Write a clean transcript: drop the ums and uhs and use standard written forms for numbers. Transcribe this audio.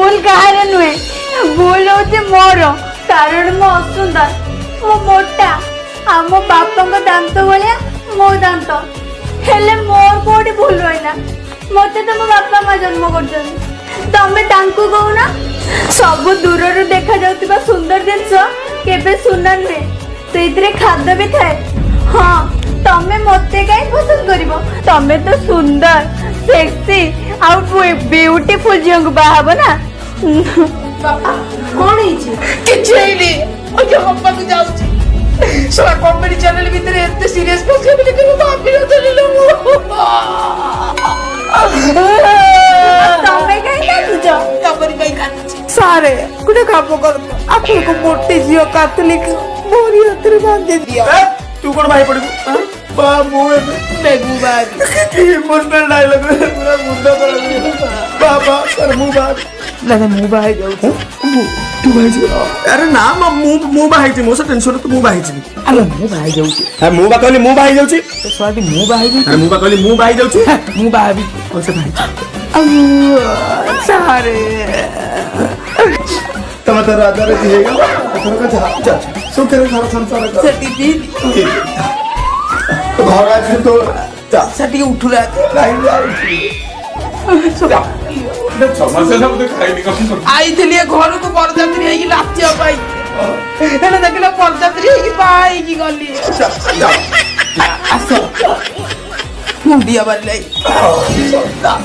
भूल कहार नुहे भूल होचे मोर कारण मो असुंदर मो मोटा आ मो बापा को दांत भलिया मो दांत हेले मोर कोडी भूल रहिला मते तो मो बापा मा जन्म करछन तमे तांकु कहूना सब दूर रू देखा जाउतिबा सुंदर जिंस केबे सुनन रे सेइतरे खाद्य भी थाए हाँ तमे मते काई पसंद करिवो तमे तो सुंदर सेक्सी आउट ब्यूटीफुल जिंग बाहाबो ना बापा कौन है किछ हेनी ओके बापा को जाउची सोला कॉमेडी चैनल भीतर एते सीरियस पसे बोले कि बापी रो चलिलो तमे काई काटुचो तमरी काई काटुची सारे कुछ काम कर आपको को मोटे जियो कैथोलिक मोरी हतरे बांध दिया तू कौन भाई पड़ू बाबू बेगू बारी इमोशनल डायलॉग पूरा मुद्दा कर दिया बाबा सर मुंह बाहर लगा मुंह बाहर जाऊ तू भाई जी अरे ना मुंह बाहर जी मोसे टेंशन तो मुंह बाहर जी अरे मुंह बाहर जाऊ हां मुंह बा कहली मुंह बाहर जाउची तो स्वादी मुंह बाहर जाऊ अरे मुंह बा कहली मुंह बाहर जाउची मुंह बाहर भी कौन से भाई सारे तम तो राजा रे दिएगा तो का जा सुख करे घर संसार का सटी दी तो घर आज तो जा सटी उठ रहा लाइन समस्या सब तो खाई नहीं कम आई थलिए घर को परजात्री है कि लाचिया पाई एने देखला परजात्री है कि पाई कि गली जा आसो मुंडिया बार लाई जा